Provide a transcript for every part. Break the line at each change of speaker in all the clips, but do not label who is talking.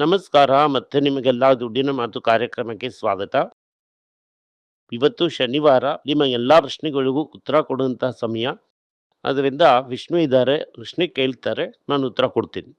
ನಮಸ್ಕಾರ. ಮತ್ತೆ ನಿಮಗೆಲ್ಲ ದುಡ್ಡಿನ ಮಾತು ಕಾರ್ಯಕ್ರಮಕ್ಕೆ ಸ್ವಾಗತ. ಇವತ್ತು ಶನಿವಾರ. ನಿಮ್ಮ ಎಲ್ಲಾ ಪ್ರಶ್ನೆಗಳಿಗೂ ಉತ್ತರ ಕೊಡುವಂತಹ ಸಮಯ. ಅದರಿಂದ ವಿಷ್ಣು ಇದ್ದಾರೆ, ಪ್ರಶ್ನೆ ಕೇಳ್ತಾರೆ, ನಾನು ಉತ್ತರ ಕೊಡ್ತೀನಿ.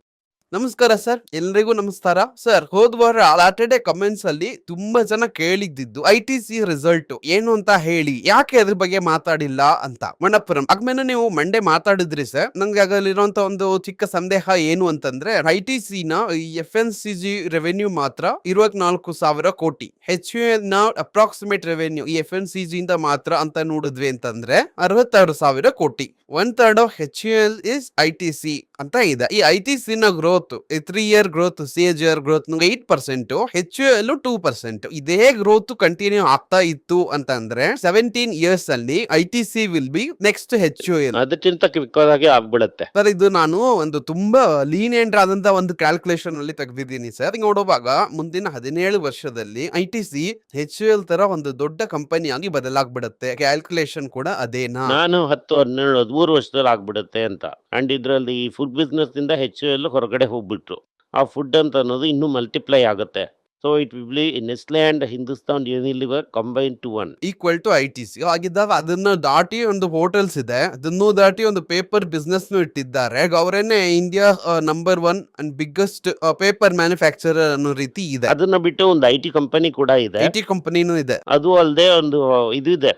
ನಮಸ್ಕಾರ ಸರ್, ಎಲ್ರಿಗೂ ನಮಸ್ಕಾರ ಸರ್. ಹೋದ ವಾರ ಸಾಟರ್ಡೆ ಕಮೆಂಟ್ಸ್ ಅಲ್ಲಿ ತುಂಬಾ ಜನ ಕೇಳಿದ್ದಿದ್ದು ITC ರಿಸಲ್ಟ್ ಏನು ಅಂತ ಹೇಳಿ, ಯಾಕೆ ಅದ್ರ ಬಗ್ಗೆ ಮಾತಾಡಿಲ್ಲ ಅಂತ. ಮಣಪ್ಪುರಂ ಆದ್ಮೇಲೆ ನೀವು ಮಂಡೇ ಮಾತಾಡಿದ್ರಿ ಸರ್. ನಂಗೆ ಆಗಲಿರುವಂತ ಒಂದು ಚಿಕ್ಕ ಸಂದೇಹ ಏನು ಅಂತಂದ್ರೆ, ITC ನ FNCG ರೆವೆನ್ಯೂ ಮಾತ್ರ 24,000 ಕೋಟಿ, HUL ನ ಅಪ್ರಾಕ್ಸಿಮೇಟ್ ರೆವೆನ್ಯೂ ಈ FNCG ಇಂದ ಮಾತ್ರ ಅಂತ ನೋಡಿದ್ವಿ ಅಂತಂದ್ರೆ 66,000 ಕೋಟಿ. 1/3 ಆಫ್ HUL ಇಸ್ ITC ಅಂತ ಇದೆ. ಈ ITC ನ growth 3 year growth, CAGR growth 8%, HUL 2%. ಇದೇ ಗ್ರೋತ್ ಕಂಟಿನ್ಯೂ ಆಗ್ತಾ ಇತ್ತು ಅಂತಂದ್ರೆ 17 ಇಯರ್ಸ್ ಅಲ್ಲಿ ITC will be next HUL.
ಅದಕ್ಕಿಂತ ಕ್ವಿಕ್ಕಾಗಿ ಆಗ್ಬಿಡತ್ತೆ.
ಸರ್, ಇದು ನಾನು ಒಂದು ತುಂಬಾ ಲೀನಿಯಂಟ್ ಆದಂತ ಒಂದು ಕ್ಯಾಲ್ಕುಲೇಷನ್ ಅಲ್ಲಿ ತೆಗೆದಿದ್ದೀನಿ ಸರ್. ನೋಡುವಾಗ ಮುಂದಿನ 17 ವರ್ಷದಲ್ಲಿ ITC HUL ತರ ಒಂದು ದೊಡ್ಡ ಕಂಪನಿ ಆಗಿ ಬದಲಾಗ್ಬಿಡುತ್ತೆ. ಕ್ಯಾಲ್ಕುಲೇಷನ್ ಕೂಡ ಅದೇನಾ?
ನಾನು 10, 12, 3 ವರ್ಷದಲ್ಲಿ ಆಗ್ಬಿಡುತ್ತೆ ಅಂತ. ಅಂಡ್ ಇದ್ರಲ್ಲಿ ಫುಡ್ ಬಿಸ್ನೆಸ್ ಇಂದ ಹೆಚ್ಚು ಎಲ್ಲ ಹೊರಗಡೆ ಹೋಗ್ಬಿಟ್ರು. ಆ ಫುಡ್ ಅಂತ ಅನ್ನೋದು ಇನ್ನೂ ಮಲ್ಟಿಪ್ಲೈ ಆಗುತ್ತೆ. So it will be Nestle and Hindustan Unilever combine to one
equal to ITC ಆಗಿದ್ದಾಗ ಅದನ್ನ ದಾಟಿ ಒಂದು ಹೋಟೆಲ್ಸ್ ಇದೆ, ಅದನ್ನು ದಾಟಿ ಒಂದು ಪೇಪರ್ ಬಿಸ್ನೆಸ್ ಇಟ್ಟಿದ್ದಾರೆ. ಅವರೇನೆ India number 1 and biggest paper manufacturer ಅನ್ನೋ ರೀತಿ ಇದೆ.
ಅದನ್ನ ಬಿಟ್ಟು ಒಂದು IT ಕಂಪನಿ ಕೂಡ ಇದೆ.
IT ಕಂಪನಿನೂ ಇದೆ.
ಅದು ಅಲ್ಲದೆ ಒಂದು ಇದು ಇದೆ,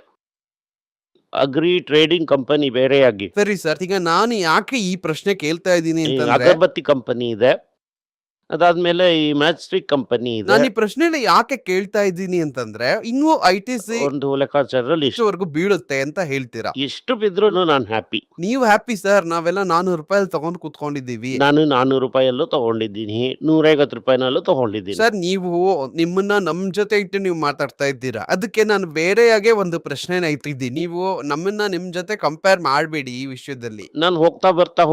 ಅಗ್ರಿ ಟ್ರೇಡಿಂಗ್ ಕಂಪನಿ ಬೇರೆಯಾಗಿ.
ಸರಿ ಸರ್, ಈಗ ನಾನು ಯಾಕೆ ಈ ಪ್ರಶ್ನೆ ಕೇಳ್ತಾ ಇದ್ದೀನಿ ಅಂತಂದ್ರೆ,
ಅಗರಬತ್ತಿ ಕಂಪನಿ ಇದೆ. ಅದಾದ್ಮೇಲೆ ಈ ಮ್ಯಾಚ್ ಸ್ಟಿಕ್ ಕಂಪನಿ ಇದೆ.
ನಾನು ಈ ಪ್ರಶ್ನೆನ ಯಾಕೆ ಕೇಳ್ತಾ ಇದ್ದೀನಿ ಅಂತಂದ್ರೆ, ಇನ್ನೂ ITC
ಒಂದು ಲೆಕ್ಕಾಚಾರದಲ್ಲಿ
ಇಷ್ಟವರೆಗೂ ಬೀಳುತ್ತೆ ಅಂತ ಹೇಳ್ತೀರಾ.
ಎಷ್ಟು ಬಿದ್ರು ನಾನು ಹ್ಯಾಪಿ.
ನೀವು ಹ್ಯಾಪಿ ಸರ್, ನಾವೆಲ್ಲ 400 ರೂಪಾಯಿ ತಗೊಂಡು ಕೂತ್ಕೊಂಡಿದ್ದೀವಿ.
ನಾನು 400 ರೂಪಾಯಲ್ಲೂ ತಗೊಂಡಿದ್ದೀನಿ, 150 ರೂಪಾಯಿನಲ್ಲೂ ತಗೊಂಡಿದ್ದೀನಿ.
ಸರ್, ನೀವು ನಿಮ್ಮನ್ನ ನಮ್ ಜೊತೆ ಇಟ್ಟು ನೀವು ಮಾತಾಡ್ತಾ ಇದ್ದೀರಾ, ಅದಕ್ಕೆ ನಾನು ಬೇರೆಯಾಗೆ ಒಂದು ಪ್ರಶ್ನೆನ ಇಟ್ಟಿದ್ದೀನಿ. ನೀವು ನಮ್ಮನ್ನ ನಿಮ್ ಜೊತೆ ಕಂಪೇರ್ ಮಾಡಬೇಡಿ ಈ ವಿಷಯದಲ್ಲಿ.
ನಾನು ಹೋಗ್ತಾ ಬರ್ತಾ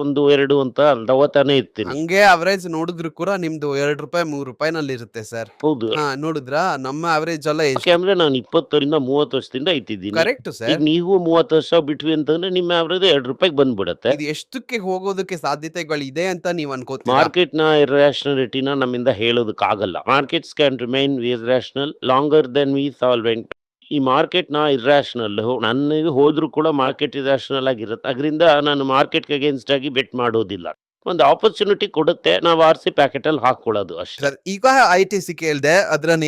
1, 2 ಅಂತ ದವತಾನೆ ಇರ್ತೀನಿ.
ಹಂಗೆ ಅವರೇಜ್ ನೋಡಿದ್ರು ಕೂಡ ನಿಮ್ದು 2 ರೂಪಾಯಿ 3 ರೂಪಾಯಿನಲ್ಲಿ ಇರುತ್ತೆ ಸರ್.
ಹೌದು.
ನೋಡಿದ್ರಾ, ನಮ್ಮ ಅವರೇಜ್ ಎಲ್ಲ ಎಷ್ಟು?
ಯಾಕಂದ್ರೆ ನಾನು 20ರಿಂದ 30 ವರ್ಷದಿಂದ ಇಟ್ಟಿದ್ದೀನಿ.
ಕರೆಕ್ಟ್
ಈಗ
ಸರ್.
ನೀವು 30 ವರ್ಷ ಬಿಟ್ವಿ ಅಂತಂದ್ರೆ ನಿಮ್ಮ ಅವರೇಜ್ 2 ರೂಪಾಯಿಗೆ ಬಂದ್ಬಿಡತ್ತೆ.
ಇದು ಎಷ್ಟಕ್ಕೆ ಹೋಗೋದಕ್ಕೆ ಸಾಧ್ಯತೆಗಳಿದೆ ಅಂತ ನೀವು ಅನ್ಕೋತೀರಾ?
ಮಾರ್ಕೆಟ್ ನ ಇರ್ರಾಷನಲಿಟಿನ ನಮ್ಮಿಂದ ಹೇಳೋದಕ್ಕಾಗಲ್ಲ. Markets can remain irrational longer than we solvent. ಈ ಮಾರ್ಕೆಟ್ ನ ಇರ್ರಾಷನಲ್ ನನಗೆ ಹೋದ್ರು ಕೂಡ ಮಾರ್ಕೆಟ್ ಇರ್ರಾಷನಲ್ ಆಗಿರುತ್ತೆ. ಅದರಿಂದ ನಾನು ಮಾರ್ಕೆಟ್ ಅಗೇನ್ಸ್ಟ್ ಆಗಿ ಬೆಟ್ ಮಾಡೋದಿಲ್ಲ. ಒಂದು ಆಪರ್ಚುನಿಟಿ ಕೊಡುತ್ತೆ, ನಾವು ಆರ್ಸಿ ಪ್ಯಾಕೆಟ್ ಅಲ್ಲಿ ಹಾಕೊಳ್ಳೋದು ಅಷ್ಟೇ.
ಸರ್, ಈಗ ITC ಕೇಳ್ದೆ, ಅದ್ರ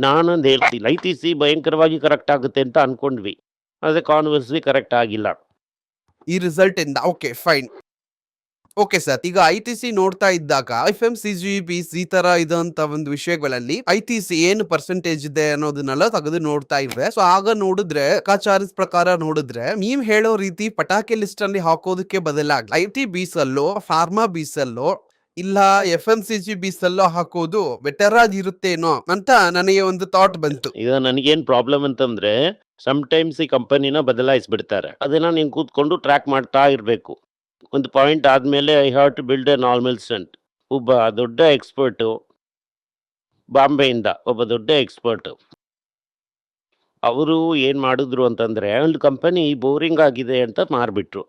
ನಾನೊಂದು ಹೇಳ್ತೀನಿ, ITC ಭಯಂಕರವಾಗಿ ಕರೆಕ್ಟ್ ಆಗುತ್ತೆ ಅಂತ ಅನ್ಕೊಂಡ್ವಿ, ಆದ್ರೆ ಕಾನ್ವರ್ಸ್ಲಿ ಕರೆಕ್ಟ್ ಆಗಿಲ್ಲ
ಈ ರಿಸಲ್ಟ್ ಇಂದ. Okay fine. ಓಕೆ ಸರ್, ಈಗ ITC ನೋಡ್ತಾ ಇದ್ದಾಗ FMCG ಈ ತರ ಇದಂತ ಒಂದು ವಿಷಯಗಳಲ್ಲಿ ITC ಏನು ಪರ್ಸೆಂಟೇಜ್ ಇದೆ ಅನ್ನೋದನ್ನೆಲ್ಲ ತೆಗೆದು ನೋಡ್ತಾ ಇವೆ. ಸೊ ಆಗ ನೋಡಿದ್ರೆ, ಲೆಕ್ಕಾಚಾರದ ಪ್ರಕಾರ ನೋಡಿದ್ರೆ, ನೀವ್ ಹೇಳೋ ರೀತಿ ಪಟಾಕಿ ಲಿಸ್ಟ್ ಅಲ್ಲಿ ಹಾಕೋದಕ್ಕೆ ಬದಲಾಗಿ IT ಬೀಸಲ್ಲೋ, ಫಾರ್ಮಾ ಬೀಸಲ್ಲೋ, ಇಲ್ಲ FMCG ಬೀಸಲ್ಲೋ ಹಾಕೋದು ಬೆಟರ್ ಆಗಿರುತ್ತೇನೋ ಅಂತ ನನಗೆ ಒಂದು ಥಾಟ್ ಬಂತು.
ಈಗ ನನಗೇನ್ ಪ್ರಾಬ್ಲಮ್ ಅಂತಂದ್ರೆ, ಸಮ್ಟೈಮ್ಸ್ ಈ ಕಂಪನಿನ ಬದಲಾಯಿಸ್ಬಿಡ್ತಾರೆ. ಅದನ್ನ ನೀನ್ ಕೂತ್ಕೊಂಡು ಟ್ರ್ಯಾಕ್ ಮಾಡ್ತಾ ಇರ್ಬೇಕು. ಒಂದು ಪಾಯಿಂಟ್ ಆದ್ಮೇಲೆ I have to build a normal stunt. ಒಬ್ಬ ದೊಡ್ಡ ಎಕ್ಸ್ಪರ್ಟ್, ಬಾಂಬೆಯಿಂದ ಒಬ್ಬ ದೊಡ್ಡ ಎಕ್ಸ್ಪರ್ಟ್, ಅವರು ಏನ್ ಮಾಡಿದ್ರು ಅಂತಂದ್ರೆ, ಒಂದು ಕಂಪನಿ ಬೋರಿಂಗ್ ಆಗಿದೆ ಅಂತ ಮಾರ್ಬಿಟ್ರು.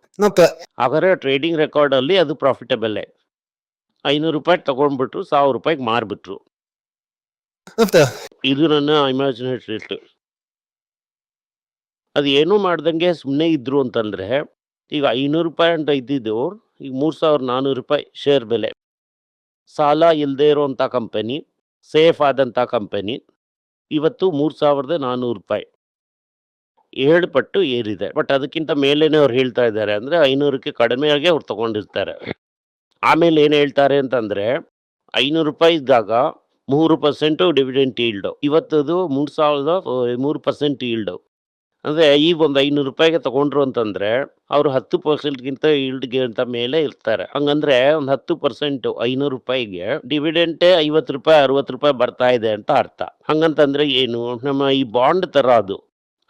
ಅವರ ಟ್ರೇಡಿಂಗ್ ರೆಕಾರ್ಡ್ ಅಲ್ಲಿ ಅದು ಪ್ರಾಫಿಟಬಲ್. 500 ರೂಪಾಯಿ ತಗೊಂಡ್ಬಿಟ್ರು, 1000 ರೂಪಾಯಿಗೆ ಮಾರ್ಬಿಟ್ರು. ಇದು ನನ್ನ ಇಮ್ಯಾಜಿನೇಟ್ ರೇಟ್. ಅದು ಏನೂ ಮಾಡ್ದಂಗೆ ಸುಮ್ಮನೆ ಇದ್ರು ಅಂತಂದ್ರೆ, ಈಗ 500 ರೂಪಾಯಿ ಅಂತ ಇದ್ದಿದ್ದು ಈಗ 3,400 ರೂಪಾಯಿ ಶೇರ್ ಬೆಲೆ. ಸಾಲ ಇಲ್ಲದೆ ಇರೋಂಥ ಕಂಪನಿ, ಸೇಫ್ ಆದಂಥ ಕಂಪನಿ ಇವತ್ತು 3,400 ರೂಪಾಯಿ 7 ಪಟ್ಟು ಏರಿದೆ. ಬಟ್ ಅದಕ್ಕಿಂತ ಮೇಲೇನೆ ಅವ್ರು ಹೇಳ್ತಾ ಇದ್ದಾರೆ, ಅಂದ್ರೆ 500ಕ್ಕೆ ಕಡಿಮೆಯಾಗಿ ಅವ್ರು ತಗೊಂಡಿರ್ತಾರೆ. ಆಮೇಲೆ ಏನು ಹೇಳ್ತಾರೆ ಅಂತಂದ್ರೆ, 500 ರೂಪಾಯಿ ಇದ್ದಾಗ 3% ಡಿವಿಡೆಂಟ್ ಈಲ್ಡ್, ಇವತ್ತದು 3% ಈಲ್ಡ್. ಅಂದ್ರೆ ಈಗ ಒಂದು 500 ರೂಪಾಯಿಗೆ ತಗೊಂಡ್ರು ಅಂತಂದ್ರೆ ಅವರು 10%ಗಿಂತ ಈಲ್ಡ್ಗೆ ಅಂತ ಮೇಲೆ ಇರ್ತಾರೆ. ಹಂಗಂದ್ರೆ ಒಂದು 10% 500 ರೂಪಾಯಿಗೆ ಡಿವಿಡೆಂಟೇ 50 ರೂಪಾಯಿ 60 ರೂಪಾಯಿ ಬರ್ತಾ ಇದೆ ಅಂತ ಅರ್ಥ. ಹಂಗಂತಂದ್ರೆ ಏನು, ನಮ್ಮ ಈ ಬಾಂಡ್ ತರ ಅದು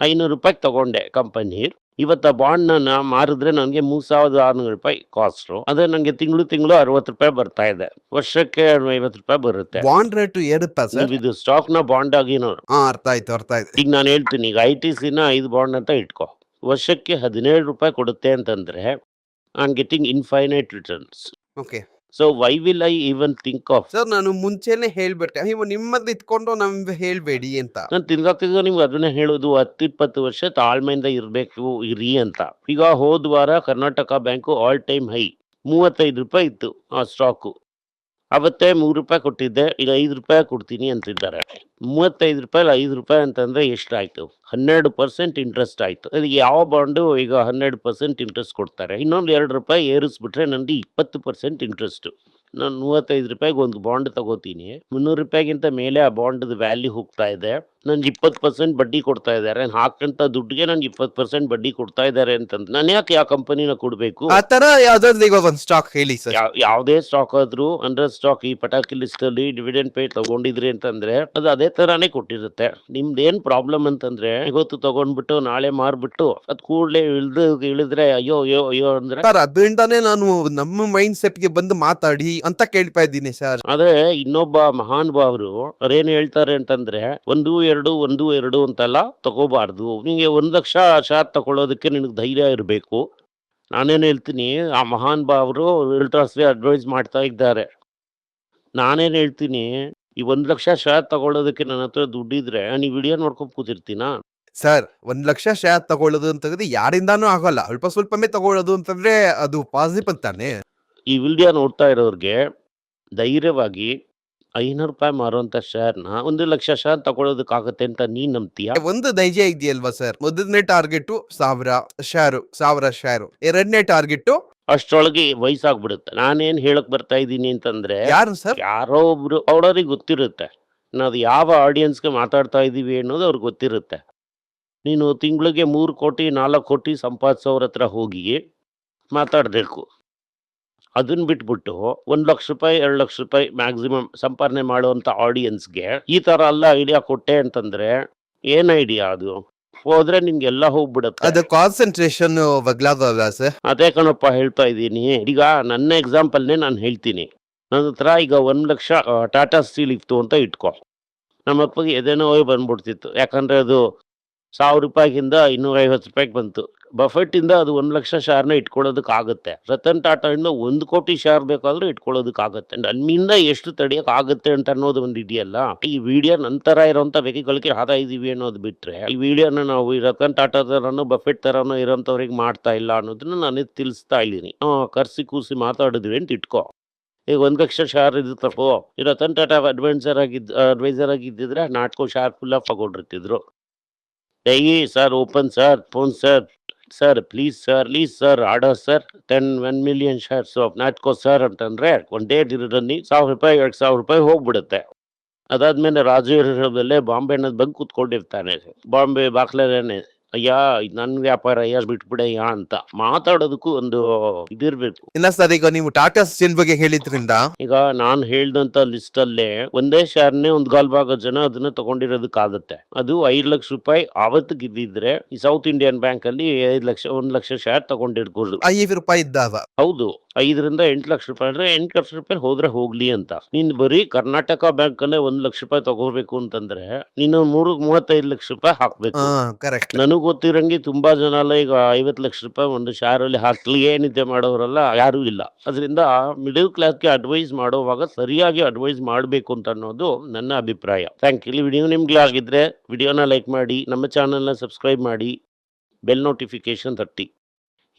500 ರೂಪಾಯಿಗೆ ತಗೊಂಡೆ ಕಂಪನಿ, ಇವತ್ತು ಆ ಬಾಂಡ್ ಮಾರಿದ್ರೆ ನನಗೆ 3,600 ರೂಪಾಯಿ ಕಾಸ್ಟ್. ಅದೇ ನನಗೆ ತಿಂಗಳು 60 ರೂಪಾಯಿ ಬರ್ತಾ ಇದೆ, ವರ್ಷಕ್ಕೆ 50 ರೂಪಾಯಿ ಬರುತ್ತೆ.
ಬಾಂಡ್ ರೇಟ್ ಏರುತ್ತಾ ಸರ್?
ಇದು ಸ್ಟಾಕ್ ನ ಬಾಂಡ್ ಆಗಿ ನೋಡಿ.
ಅರ್ಥ ಆಯ್ತು.
ಈಗ ನಾನು ಹೇಳ್ತೀನಿ, ಈಗ ITC ನ 5 ಬಾಂಡ್ ಅಂತ ಇಟ್ಕೋ, ವರ್ಷಕ್ಕೆ 17 ರೂಪಾಯಿ ಕೊಡುತ್ತೆ ಅಂತಂದ್ರೆ I am getting infinite returns.
Okay.
So why will I even think of?
Sir ನಾನು ಮುಂಚೆನೆ ಹೇಳ್ಬಿಟ್ಟೆ, ನೀವು ನಿಮ್ಮದ್ ಇಟ್ಕೊಂಡು ನಮ್ಗೆ ಹೇಳ್ಬೇಡಿ ಅಂತ.
ನಾನು ತಿರ್ಗಾ ನಿಮ್ಗೆ ಅದನ್ನೇ ಹೇಳೋದು, 10-20 ವರ್ಷ ತಾಳ್ಮೆಯಿಂದ ಇರಿ ಅಂತ. ಈಗ ಹೋದ ವಾರ Karnataka bank all time high 35 ರೂಪಾಯಿ ಇತ್ತು ಆ ಸ್ಟಾಕು. ಅವತ್ತೇ 3 ರೂಪಾಯಿ ಕೊಟ್ಟಿದ್ದೆ, ಈಗ 5 ರೂಪಾಯಿ ಕೊಡ್ತೀನಿ ಅಂತಿದ್ದಾರೆ. 35 ರೂಪಾಯಿ 5 ರೂಪಾಯಿ ಅಂತಂದ್ರೆ ಎಷ್ಟಾಯ್ತು? 12% ಇಂಟ್ರೆಸ್ಟ್ ಆಯ್ತು. ಅದಕ್ಕೆ ಯಾವ ಬಾಂಡು ಈಗ 12% ಇಂಟ್ರೆಸ್ಟ್ ಕೊಡ್ತಾರೆ? ಇನ್ನೊಂದು 2 ರೂಪಾಯಿ ಏರಿಸ್ಬಿಟ್ರೆ ನನಗೆ 20% ಇಂಟ್ರೆಸ್ಟ್. ನಾನು 35 ರೂಪಾಯಿಗೆ ಒಂದು ಬಾಂಡ್ ತಗೋತೀನಿ, 300 ರೂಪಾಯಿಗಿಂತ ಮೇಲೆ ಆ ಬಾಂಡ್ ವ್ಯಾಲ್ಯೂ ಹೋಗ್ತಾ ಇದೆ, ನನ್ಗೆ 20% ಬಡ್ಡಿ ಕೊಡ್ತಾ ಇದ್ದಾರೆ. ಹಾಕಂತ ದುಡ್ಡಿಗೆ ನನ್ಗೆ 20% ಬಡ್ಡಿ ಕೊಡ್ತಾ ಇದ್ದಾರೆ ಅಂತಂದ್ರೆ ನಾನು ಯಾಕೆ ಯಾವ ಕಂಪನಿನ ಕೊಡ್ಬೇಕು?
ಆ ತರ ಯಾವ್ದಾದ್ರು ಇವಾಗ ಒಂದ್ ಸ್ಟಾಕ್ ಹೇಳಿ ಸರ್.
ಯಾವುದೇ ಸ್ಟಾಕ್ ಆದ್ರೂ ಅಂಡರ್ ಸ್ಟಾಕ್ ಈ ಪಟಾಕಿ ಲಿಸ್ಟ್ ಅಲ್ಲಿ ಡಿವಿಡೆಂಡ್ ಪೇ ತಗೊಂಡಿದ್ರಿ ಅಂತಂದ್ರೆ ಅದು ಅದೇ ತರಾನೇ ಕೊಟ್ಟಿರುತ್ತೆ. ನಿಮ್ದೇನ್ ಪ್ರಾಬ್ಲಮ್ ಅಂತಂದ್ರೆ ಇವತ್ತು ತಗೊಂಡ್ಬಿಟ್ಟು ನಾಳೆ ಮಾರ್ಬಿಟ್ಟು ಅದ್ ಕೂಡ್ಲೆ ಇಳಿದ್ರೆ ಅಯ್ಯೋ ಅಯ್ಯೋ ಅಯ್ಯೋ ಅಂದ್ರೆ.
ಸರ್ ಅದರಿಂದಾನೇ ನಾನು ನಮ್ಮ ಮೈಂಡ್ ಸೆಟ್ ಗೆ ಬಂದು ಮಾತಾಡಿ ಅಂತ ಕೇಳ್ತಾ ಇದ್ದೀನಿ ಸರ್.
ಆದ್ರೆ ಇನ್ನೊಬ್ಬ ಮಹಾನ್ ಭಾವರು ಅವ್ರೇನ್ ಹೇಳ್ತಾರೆ ಅಂತಂದ್ರೆ 1-2 ಅಂತೆಲ್ಲ ತಗೋಬಾರ್ದು. ನಿಂಗೆ 1 ಲಕ್ಷ ಶೇರ್ ತಗೊಳ್ಳೋದಕ್ಕೆ ನಿನಗೆ ಧೈರ್ಯ ಇರಬೇಕು. ನಾನೇನು ಹೇಳ್ತೀನಿ, ಆ ಮಹಾನ್ ಭಾವರು ರಿಲ್ಟರ್ಸ್ಗೆ ಅಡ್ವೈಸ್ ಮಾಡ್ತಾ ಇದ್ದಾರೆ. ನಾನೇನು ಹೇಳ್ತೀನಿ, ಈ 1 ಲಕ್ಷ ಶೇರ್ ತಗೊಳ್ಳೋದಕ್ಕೆ ನನ್ನ ಹತ್ರ ದುಡ್ಡಿದ್ರೆ ನೀವು ವಿಡಿಯೋ ನೋಡ್ಕೊಂಡು ಕೂತಿರ್ತೀನಾ?
ಸರ್ 1 ಲಕ್ಷ ಶೇರ್ ತಗೊಳ್ಳೋದು ಅಂತಂದ್ರೆ ಯಾರಿಂದಾನು ಆಗಲ್ಲ, ಅಲ್ಪ ಸ್ವಲ್ಪನೇ ತಗೊಳ್ಳೋದು ಅಂತಂದ್ರೆ ಅದು ಪಾಸಿಬಲ್ ತಾನೆ.
ಈ ವಿಡಿಯೋ ನೋಡ್ತಾ ಇರೋರಿಗೆ ಧೈರ್ಯವಾಗಿ 500 ರೂಪಾಯಿ ಮಾರುವಂತ ಶೇರ್ನ 1 ಲಕ್ಷ ಶೇರ್ ತಗೊಳ್ಳೋದಕ್ಕಾಗತ್ತೆ ಅಂತ ನೀನ್ ನಂಬ್ತೀಯಾ?
ಒಂದು ಧೈರ್ಯ ಇದೆಯಲ್ವಾ ಸರ್? ಮೊದಲನೇ ಟಾರ್ಗೆಟ್ 1000 ಶೇರು, ಎರಡನೇ ಟಾರ್ಗೆಟ್
ಅಷ್ಟೊಳಗೆ ವಯಸ್ಸಾಗ್ಬಿಡುತ್ತೆ. ನಾನೇನ್ ಹೇಳಕ್ ಬರ್ತಾ ಇದ್ದೀನಿ ಅಂತಂದ್ರೆ,
ಯಾರು ಸರ್?
ಯಾರೋ ಒಬ್ರು ಅವ್ರಿಗೆ ಗೊತ್ತಿರುತ್ತೆ ನಾವು ಯಾವ ಆಡಿಯನ್ಸ್ಗೆ ಮಾತಾಡ್ತಾ ಇದೀವಿ ಅನ್ನೋದು ಅವ್ರಿಗೆ ಗೊತ್ತಿರುತ್ತೆ. ನೀನು ತಿಂಗಳಿಗೆ 3 ಕೋಟಿ 4 ಕೋಟಿ ಸಂಪಾದಿಸೋರ ಹತ್ರ ಹೋಗಿ ಮಾತಾಡಬೇಕು. ಅದನ್ನ ಬಿಟ್ಬಿಟ್ಟು 1 ಲಕ್ಷ ರೂಪಾಯಿ 2 ಲಕ್ಷ ರೂಪಾಯಿ ಮ್ಯಾಕ್ಸಿಮಮ್ ಸಂಪಾದನೆ ಮಾಡುವಂತ ಆಡಿಯನ್ಸ್ಗೆ ಈ ತರ ಎಲ್ಲ ಐಡಿಯಾ ಕೊಟ್ಟೆ ಅಂತಂದ್ರೆ ಏನ್ ಐಡಿಯಾ ಅದು? ಹೋದ್ರೆ ನಿಮ್ಗೆಲ್ಲ ಹೋಗ್ಬಿಡುತ್ತೆ.
ಅದು ಕಾನ್ಸಂಟ್ರೇಷನ್ ಬಗ್ಲಾಗಲ್ಲ ಸರ್.
ಅದೇ ಕಣಪ್ಪ ಹೇಳ್ತಾ ಇದ್ದೀನಿ. ಈಗ ನನ್ನ ಎಕ್ಸಾಂಪಲ್ನೇ ನಾನು ಹೇಳ್ತೀನಿ. ನನ್ನ ಹತ್ರ ಈಗ 1 ಲಕ್ಷ ಟಾಟಾ ಸ್ಟೀಲ್ ಇತ್ತು ಅಂತ ಇಟ್ಕೊ. ನಮ್ಮ ಅಪ್ಪಗೆ ಎದೇನೋ ಬಂದ್ಬಿಡ್ತಿತ್ತು, ಯಾಕಂದ್ರೆ ಅದು 1000 ರೂಪಾಯಿಗಿಂದ 250 ರೂಪಾಯಿಗೆ ಬಂತು. ಬಫೆಟ್ ಇಂದ ಅದು 1 ಲಕ್ಷ ಶೇರ್ನ ಇಟ್ಕೊಳ್ಳೋದಕ್ಕಾಗುತ್ತೆ. ರತನ್ ಟಾಟಾ ಇಂದ 1 ಕೋಟಿ ಶೇರ್ ಬೇಕಾದ್ರೂ ಇಟ್ಕೊಳ್ಳೋದಕ್ಕಾಗತ್ತೆ. ನನ್ನಿಂದ ಎಷ್ಟು ತಡೆಯಕ್ ಆಗುತ್ತೆ ಅಂತ ಅನ್ನೋದು ಒಂದು ಇದೆಯಲ್ಲ. ಈ ವಿಡಿಯೋ ನಂತರ ಇರೋಂಥ ವೆಹಿಕಲ್ಗೆ ಹಾದ ಇದೀವಿ ಅನ್ನೋದು ಬಿಟ್ರೆ, ಈ ವಿಡಿಯೋನ ನಾವು ಈ ರತನ್ ಟಾಟಾ ತರನೋ ಬಫೆಟ್ ತರನೋ ಇರೋಂಥವ್ರಿಗೆ ಮಾಡ್ತಾ ಇಲ್ಲ ಅನ್ನೋದನ್ನ ನಾನು ತಿಳಿಸ್ತಾ ಇದ್ದೀನಿ. ಕರ್ಸಿ ಕೂಸಿ ಮಾತಾಡಿದ್ವಿ ಅಂತ ಇಟ್ಕೋ. ಈಗ 1 ಲಕ್ಷ ಶೇರ್ ಇದು ತಗೋ. ಈ ರತನ್ ಟಾಟಾ ಅಡ್ವೈಸರ್ ಆಗಿದ್ದಿದ್ರೆ ನಾಟ್ಕೋ ಶೇರ್ ಫುಲ್ ಆಫ್ ತಗೊಂಡಿರ್ತಿದ್ರು. Daily sir open sir phone sir please sir order sir 1 million shares of Natco sir ಅಂತಂದ್ರೆ ಒಂದೇ ದಿನದಲ್ಲಿ 1000 ರೂಪಾಯಿ 2000 ರೂಪಾಯಿ ಹೋಗ್ಬಿಡುತ್ತೆ. ಅದಾದ್ಮೇಲೆ ರಾಜವೀರದಲ್ಲೇ ಬಾಂಬೆ ಅನ್ನೋದು ಬಂದು ಕೂತ್ಕೊಂಡಿರ್ತಾನೆ. ಬಾಂಬೆ ಬಾಕ್ಲರೇನೆ, ಅಯ್ಯ ನನ್ ವ್ಯಾಪಾರ ಅಯ್ಯ ಬಿಟ್ಬಿಡಯ್ಯ ಅಂತ ಮಾತಾಡೋದಕ್ಕೂ ಒಂದು ಇದಿರ್ಬೇಕು.
ಇಲ್ಲ ಸರ್, ಈಗ ನೀವು ಟಾಟಾ ಸ್ಟೀಲ್ ಬಗ್ಗೆ ಹೇಳಿದ್ರಿಂದ
ಈಗ ನಾನು ಹೇಳ್ದಂತ ಲಿಸ್ಟ್ ಅಲ್ಲೇ ಒಂದೇ ಶೇರ್ನೇ 1/4 ಜನ ಅದನ್ನ ತಗೊಂಡಿರೋದಕ್ಕಾಗತ್ತೆ. ಅದು 5 ಲಕ್ಷ ರೂಪಾಯಿ ಆವತ್ತಿಗೆ ಇದ್ದಿದ್ರೆ ಈ ಸೌತ್ ಇಂಡಿಯನ್ ಬ್ಯಾಂಕ್ ಅಲ್ಲಿ 1 ಲಕ್ಷ ಶೇರ್ ತಗೊಂಡಿರ್ಬೋದು.
5 ರೂಪಾಯಿ ಇದ್ದಾಗ.
ಹೌದು, 5ರಿಂದ 8 ಲಕ್ಷ ರೂಪಾಯಿ ಅಂದ್ರೆ 8 ಲಕ್ಷ ರೂಪಾಯಿ ಹೋದ್ರೆ ಹೋಗ್ಲಿ ಅಂತ. ನೀನ್ ಬರೀ ಕರ್ನಾಟಕ ಬ್ಯಾಂಕ್ ಅಲ್ಲೇ 1 ಲಕ್ಷ ರೂಪಾಯಿ ತಗೋಬೇಕು ಅಂತಂದ್ರೆ ನೀನು 35 ಲಕ್ಷ ರೂಪಾಯಿ ಹಾಕ್ಬೇಕು.
ಕರೆಕ್ಟ್.
ನನಗ್ ಗೊತ್ತಿರಂಗೆ ತುಂಬಾ ಜನ ಎಲ್ಲ ಈಗ 50 ಲಕ್ಷ ರೂಪಾಯಿ ಒಂದು ಶೇರ್ ಅಲ್ಲಿ ಹಾಕ್ಲಿ ಏನಿದೆ ಮಾಡೋರೆಲ್ಲ ಯಾರು ಇಲ್ಲ. ಅದರಿಂದ ಮಿಡಲ್ ಕ್ಲಾಸ್ಗೆ ಅಡ್ವೈಸ್ ಮಾಡುವಾಗ ಸರಿಯಾಗಿ ಅಡ್ವೈಸ್ ಮಾಡಬೇಕು ಅಂತ ಅನ್ನೋದು ನನ್ನ ಅಭಿಪ್ರಾಯ. Thank you. ಈ ವಿಡಿಯೋ ನಿಮ್ಗೆ ಆಗಿದ್ರೆ ವಿಡಿಯೋನ ಲೈಕ್ ಮಾಡಿ, ನಮ್ಮ ಚಾನಲ್ನ ಸಬ್ಸ್ಕ್ರೈಬ್ ಮಾಡಿ, ಬೆಲ್ ನೋಟಿಫಿಕೇಶನ್ ತಟ್ಟಿ.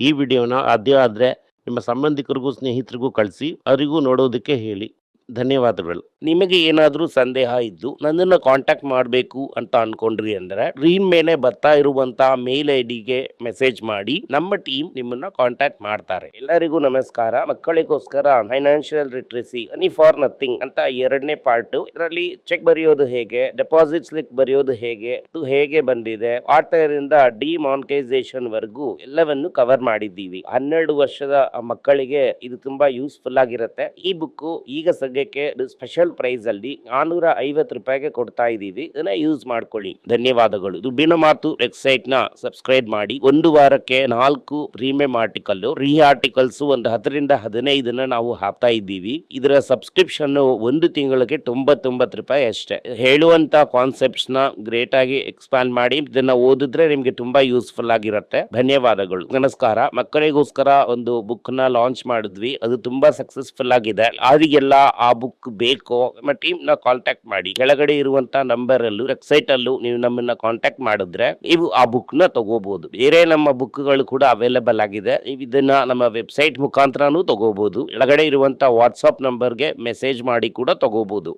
ಈ ವಿಡಿಯೋನ ಸಾಧ್ಯ ಆದ್ರೆ ನಿಮ್ಮ ಸಂಬಂಧಿಕರಿಗೂ ಸ್ನೇಹಿತರಿಗೂ ಕಳಿಸಿ, ಅವರಿಗೂ ನೋಡೋದಕ್ಕೆ ಹೇಳಿ. ಧನ್ಯವಾದಗಳು. ನಿಮಗೆ ಏನಾದರೂ ಸಂದೇಹ ಇದ್ದು ನನ್ನನ್ನು ಕಾಂಟ್ಯಾಕ್ಟ್ ಮಾಡಬೇಕು ಅಂತ ಅನ್ಕೊಂಡ್ರಿ ಅಂದ್ರೆ ಸ್ಕ್ರೀನ್ ಮೇಲೆ ಬರ್ತಾ ಇರುವಂತ ಮೇಲ್ ಐಡಿಗೆ ಮೆಸೇಜ್ ಮಾಡಿ, ನಮ್ಮ ಟೀಮ್ ನಿಮ್ಮನ್ನ ಕಾಂಟ್ಯಾಕ್ಟ್ ಮಾಡ್ತಾರೆ. ಎಲ್ಲರಿಗೂ ನಮಸ್ಕಾರ. ಮಕ್ಕಳಿಗೋಸ್ಕರ financial literacy money for nothing ಅಂತ 2ನೇ ಪಾರ್ಟ್. ಇದರಲ್ಲಿ ಚೆಕ್ ಬರೆಯೋದು ಹೇಗೆ, ಡೆಪಾಸಿಟ್ ಸ್ಲಿಪ್ ಬರೆಯೋದು ಹೇಗೆ, ಇದು ಹೇಗೆ ಬಂದಿದೆ, ಆಟರಿಂದ ಡಿಮಾನಿಟೈಸೇಷನ್ ವರೆಗೂ ಎಲ್ಲವನ್ನು ಕವರ್ ಮಾಡಿದ್ದೀವಿ. 12 ವರ್ಷದ ಮಕ್ಕಳಿಗೆ ಇದು ತುಂಬಾ ಯೂಸ್ಫುಲ್ ಆಗಿರುತ್ತೆ. ಈ ಬುಕ್ ಈಗ ವರ್ಗಕ್ಕೆ ಸ್ಪೆಷಲ್ ಪ್ರೈಸ್ ಅಲ್ಲಿ 450 ರೂಪಾಯಿಗೆ ಕೊಡ್ತಾ ಇದೀವಿ. ಇದನ್ನ ಯೂಸ್ ಮಾಡ್ಕೊಳ್ಳಿ. ಧನ್ಯವಾದಗಳು. ದುಡ್ಡಿನ ಮಾತು ವೆಬ್ಸೈಟ್ ನ ಸಬ್ಸ್ಕ್ರೈಬ್ ಮಾಡಿ. ಒಂದು ವಾರಕ್ಕೆ 4 ಪ್ರೀಮಿಯಂ ಆರ್ಟಿಕಲ್, ರೀ ಆರ್ಟಿಕಲ್ಸ್ ಒಂದು 10ರಿಂದ 15 ನಾವು ಹಾಕ್ತಾ ಇದ್ದೀವಿ. ಇದರ ಸಬ್ಸ್ಕ್ರಿಪ್ಷನ್ ಒಂದು ತಿಂಗಳಿಗೆ 99 ರೂಪಾಯಿ ಅಷ್ಟೇ. ಹೇಳುವಂತ ಕಾನ್ಸೆಪ್ಟ್ಸ್ ನ ಗ್ರೇಟ್ ಆಗಿ ಎಕ್ಸ್ಪ್ಯಾಂಡ್ ಮಾಡಿ ಇದನ್ನ ಓದಿದ್ರೆ ನಿಮ್ಗೆ ತುಂಬಾ ಯೂಸ್ಫುಲ್ ಆಗಿರುತ್ತೆ. ಧನ್ಯವಾದಗಳು. ನಮಸ್ಕಾರ. ಮಕ್ಕಳಿಗೋಸ್ಕರ ಒಂದು ಬುಕ್ ನ ಲಾಂಚ್ ಮಾಡಿದ್ವಿ. ಅದು ತುಂಬಾ ಸಕ್ಸಸ್ಫುಲ್ ಆಗಿದೆ. ಯಾರಿಗೆಲ್ಲ ಆ ಬುಕ್ ಬೇಕೋ ನಮ್ಮ ಟೀಮ್ ನ ಕಾಂಟ್ಯಾಕ್ಟ್ ಮಾಡಿ. ಕೆಳಗಡೆ ಇರುವಂತ ನಂಬರ್ ಅಲ್ಲೂ ವೆಬ್ಸೈಟ್ ಅಲ್ಲೂ ನೀವು ನಮ್ಮನ್ನ ಕಾಂಟ್ಯಾಕ್ಟ್ ಮಾಡಿದ್ರೆ ನೀವು ಆ ಬುಕ್ ನ ತಗೋಬಹುದು. ಬೇರೆ ನಮ್ಮ ಬುಕ್ ಗಳು ಕೂಡ ಅವೈಲೇಬಲ್ ಆಗಿದೆ. ನೀವು ಇದನ್ನ ನಮ್ಮ ವೆಬ್ಸೈಟ್ ಮುಖಾಂತರನೂ ತಗೋಬಹುದು. ಕೆಳಗಡೆ ಇರುವಂತ ವಾಟ್ಸ್ಆಪ್ ನಂಬರ್ಗೆ ಮೆಸೇಜ್ ಮಾಡಿ ಕೂಡ ತಗೋಬಹುದು.